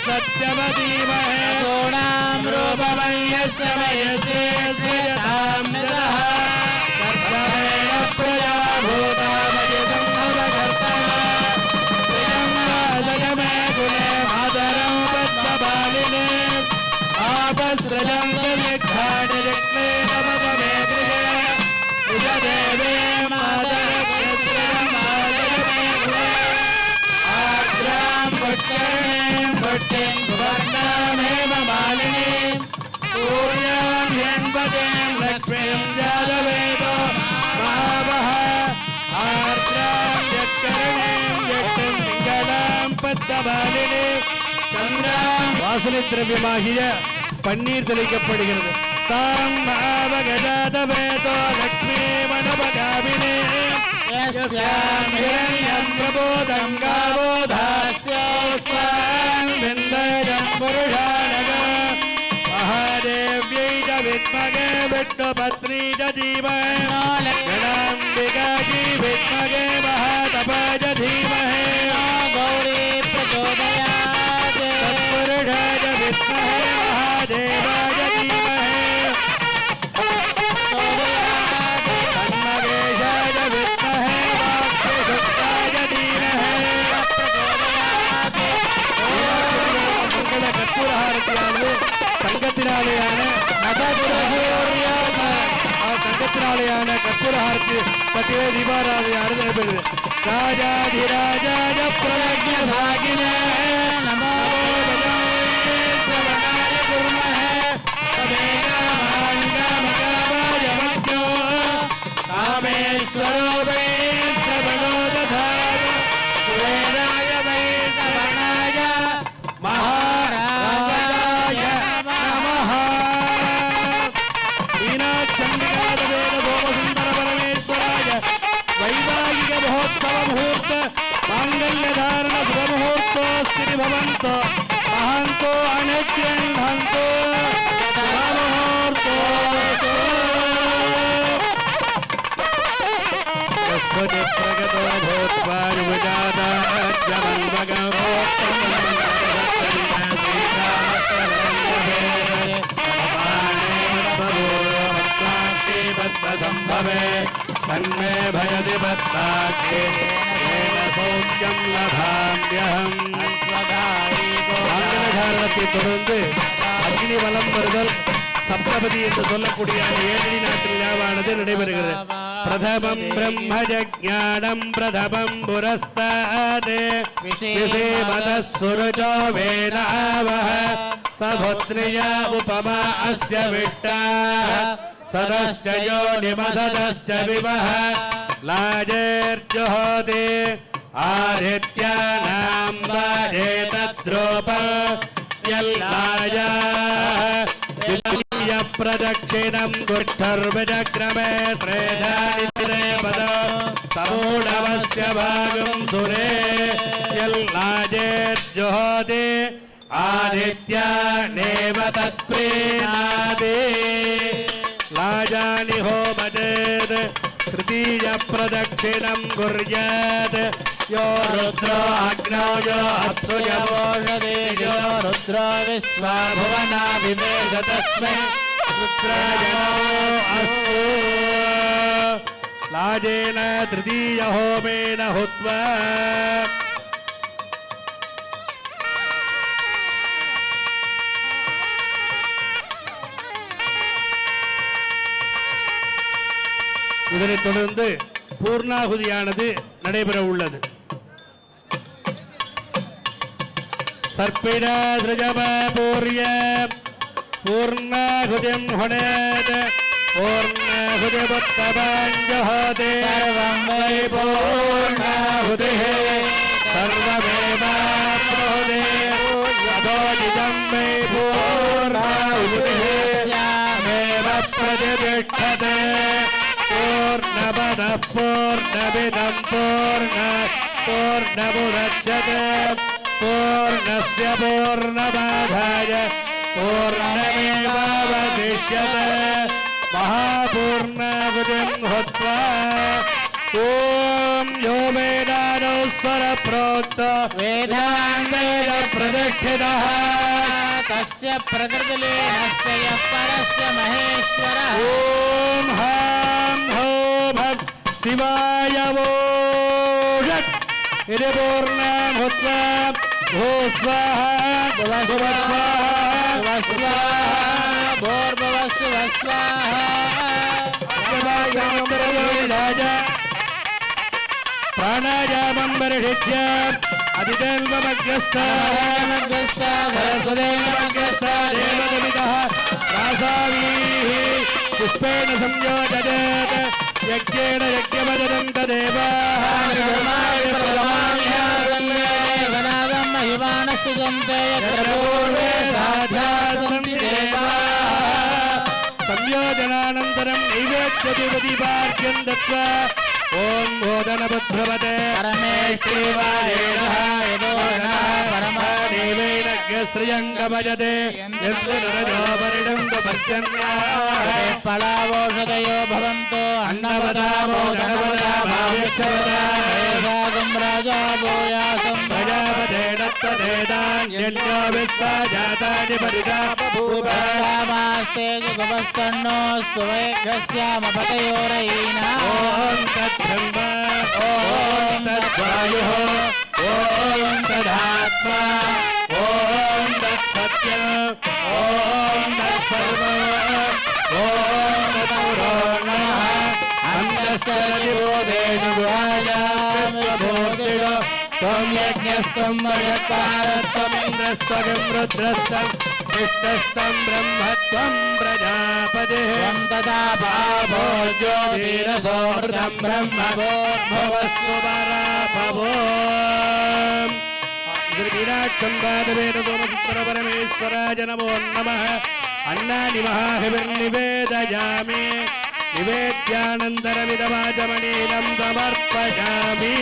सत्यवतीमहे सोणां रूपमन्यस्य वयस्ते श्रियतां नदः कर्तमेन प्रजा भूतामयि संभवकर्तः प्रियं राजगमे कुले मातरं पद्मपालिने आपसृजं विघ्नानि जग्ने नमतमे गृहे निजदेवे मातरपुत्रं मातरमे कुले आर्द्रां पुट्कर्णीं पुट्टिं सुवर्णामेव मालिनीं सूर्यां ह्यन्वतीं लक्ष्मीं जातवेदो महावः आर्द्रां यत्कर्णीं यट्टिं पिङ्गलां पद्मपालिनीं चन्द्रां வாசனை திரவியமாகிய பன்னீர் தெளிக்கப்படுகிறது தாம் மாவகஜாதவேதோ லக்ஷ்மீ வனபகாமினே यस्यां हिरण्यं प्रबोधं गावो धास्योस्वां विन्दयं पुरुषानग महादेव्यै च विद्महे विष्णुपत्नी च धीमहि गणाम्बिकायै विद्महे महातपाय च धीमहि गौरी प्रचोदयात् तत्पुरुषाय विद्महे महादेवाय धीमहि தங்கத்தினாலேயான கற்பூரஹாரத்தி பற்றிய தீபாராதனையானது நடைபெறுகிறது ராஜாதிராஜாய பிரலக்ஞ சாகினே நமோ ஸ்ரவணாய குருமஹே தமேகாமாங்காமகாமாய மத்யோ காமேஸ்வரோ வை ஸ்ரவணோ ததாது வேதாய வை ஸ்ரவணாய மகாராஜாய நமः वैवाहिक महोत्सव मुहूर्त मांगल्य धारण शुभ मुहूर्तोस्ति भवन्तो महन्तो अनित्यन्तो मुहूर्तोस्तु यस्य प्रगतो भूत्वा विजाता जमन्वगो तन्मे भजति पत्ताक्षे येन सौख्यं लभाम्यहम् ஆங்கனகாரணத்தை தொடர்ந்து அக்னி வலம் வருதல் சப்தபதி என்று சொல்லக்கூடிய ஏழடி நாட்டு விழாவானது நடைபெறுகிறது. பிரதமம் பிரம்மஜஞானம் பிரதமம் புரஸ்தாதே விசேமதः சுருஜோ வேதாவஹ சபுத்ரியா உபமா அஸ்ய விஷ்டாः சதश्च योनिमदश्च विवः लाजेर्जुहोति आदित्यानां वाजेतद्रूपयल्लायाः प्रदक्षिणं गुष्ठर्विजक्रमे त्रेधानि पद समूढवस्य भागं सुरे यल्लाजेर्जुहोति आदित्यानेव तत्प्रीणाति लाजानि होमजेत् तृतीय प्रदक्षिणं कुर्यात् यो रुद्रो अग्नौ यो अप्सु यो रुद्रो विश्वा भुवना विवेश तस्मै रुद्रायणो अस्तु लाजेन तृतीय होमेन हुत्वा இதனைத் தொடர்ந்து பூர்ணாகுதியானது நடைபெற உள்ளது. சர்ப்பிடா சிருஜம பூர்ய பூர்ணாகுதிம் ஹுனேத் பூர்ணாகுதி புத்தபாஞ்சஹோதே சர்வம் வை பூர்ணாகுதிः சர்வமேவாப்னோதே யதோஜிதம் வை பூர்ணாகுதிः ஸ்யாமேவ பிரதிதிஷ்டதே पूर्णमदः पूर्णमिदं पूर्णमुदच्यते पूर्णस्य पूर्णमादाय पूर्णमेवावशिष्यते महापूर्णाहुतिं हुत्वा ॐ यो वेदानुस्वर प्रोक्त वेदान्तेन प्रतिष्ठितः तस्य प्रकृतिलीनस्य यः परस्य महेश्वरः ॐ हां होम शिवाय वोषट् इति पूर्णं हुत्वा भो स्वाहा भुव स्वाहा स्वाहा भोर्भुवस्सु स्वाहा प्राणायामं वर्षिच्य अतिदेवमग्रस्ताः सरस्वतीमग्रस्ताः देवदमितः रासावीः पुष्पेण संयोजयेत् यज्ञेन यज्ञमदनं तदेवाः महिमानस्य जन्ते यत्र पूर्वे साध्याः सन्ति देवाः संयोजनानन्तरं नैवेद्यदिवदिपार्घ्यं दत्त्वा ॐ मोदनवद्भ्रवते परमेष्टिवारेणः यदोनः परमादेवेन श्रियङ्गमयते यद्वरजोपरिणङ्गपर्जन्याः फलावोषधयो भवन्तो अन्नवदामो धनवदाभाव्यक्षवदागं राजा भूयासं प्रजापतेनत्तदेदान्यन्यो विस्वाजातानि परिजापभूभामास्ते जुगवस्तन्नोऽस्तु वैघस्यामपतयोरयीना तद्ब्रह्म ॐ तद्वायुः ॐ तदात्मा ॐ तत्सत्यम् ॐ तत्सर्वम् ॐ तत्पुराणः अन्तश्चरतिबोधेनुगुहायास्वभूतिरो त्वं यज्ञस्त्वं मयकारस्त्वमिन्द्रस्त्वं रुद्रस्त्वं विष्णुस्त्वं ब्रह्मत्वं प्रजापतिः त्वं तदा भावो ज्योतिरसोऽमृतं ब्रह्म भवस्व पराभवो श्रीमीनाक्षं पादवेदसोमपुत्रपरमेश्वराय नमो नमः अन्नानि महाभिर्निवेदयामि निवेद्यानन्तरमिदमाचमनीलं समर्पयामि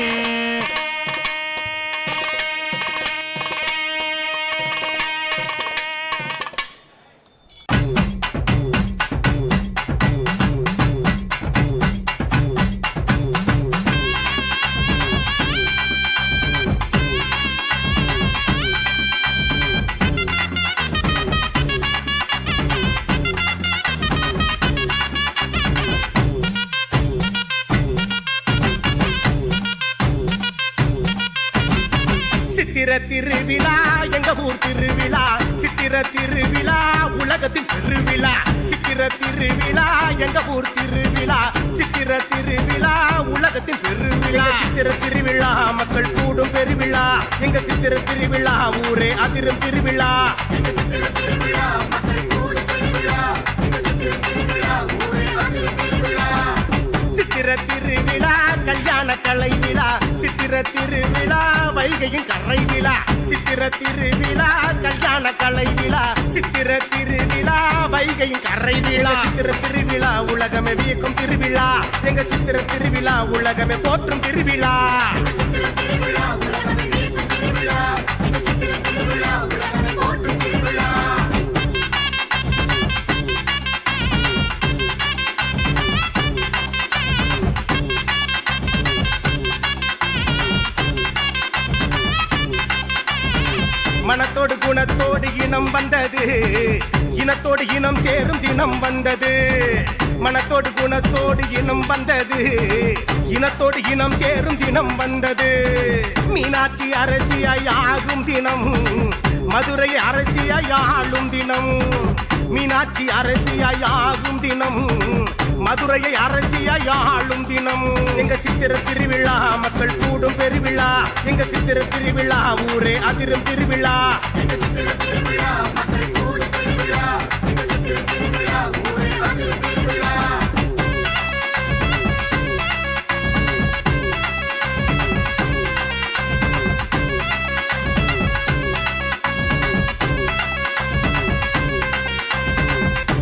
திருவிழா எங்க ஊர் திருவிழா சித்திர திருவிழா உலகத்தின் திருவிழா சித்திர திருவிழா எங்க ஊர் திருவிழா சித்திர திருவிழா உலகத்தின் பெருவிழா சித்திர திருவிழா மக்கள் கூடும் பெருவிழா எங்க சித்திர திருவிழா ஊரே அதிரும் திருவிழா சித்திர திருவிழா கல்யாண கலை விழா சித்திர திருவிழா வைகையின் கரை விழா சித்திர திருவிழா கல்யாண கலை விழா சித்திர திருவிழா வைகையின் கரை விழா சித்திர திருவிழா உலகமே வியக்கும் திருவிழா எங்க சித்திர திருவிழா உலகமே போற்றும் திருவிழா மனத்தோடு குணத்தோடு இனம் வந்தது இனத்தோடு இனம் சேரும் தினம் வந்தது மனத்தோடு குணத்தோடு இனம் வந்தது இனத்தோடு இனம் சேரும் தினம் வந்தது மீனாட்சி அரசியாய் ஆகும் தினம் மதுரை அரசியாய் ஆளும் தினம் மீனாட்சி அரசியாய் ஆகும் தினம் மதுரையை அரசியாய் ஆளும் தினம் எங்க சித்திர திருவிழா மக்கள் கூடும் பெருவிழா எங்க சித்திர திருவிழா ஊரே அதிரும் திருவிழா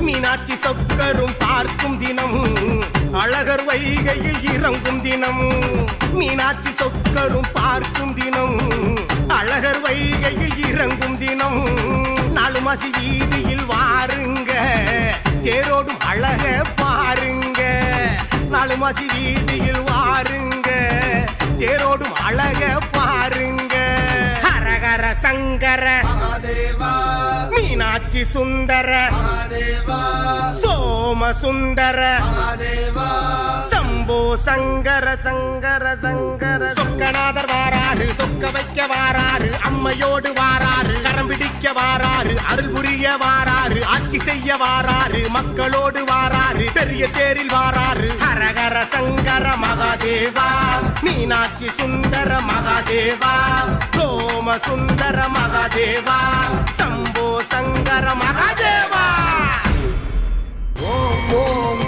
மீனாட்சி சொக்கரும் பார்க்கும் தினம் அழகர் வைகையில் இறங்கும் தினம் மீனாட்சி சொக்கரும் பார்க்கும் தினம் அழகர் வைகையில் இறங்கும் தினம் நாலு மாசி வீதியில் வாருங்க தேரோடும் அழக பாருங்க நாலு மாசி வீதியில் வாருங்க தேரோடும் அழக பாருங்க ஹரஹர சங்கர மீனாட்சி சுந்தர சோம சுந்தர சம்போ சங்கர சங்கர சங்கர சொக்கநாதர் வாராரு சொக்க வைக்க வாராரு அம்மையோடு வாராரு கரம் பிடிக்க வாராரு அருள் புரிய வாராரு ஆட்சி செய்ய வாராரு மக்களோடு வாராரு பெரிய தேரில் வாராரு ஹரஹர சங்கர மகாதேவா மீனாட்சி சுந்தர மகாதேவா சோம சுந்தர மகாதேவா சம்போ சங்கர மகாதேவா ஓம் ஓம்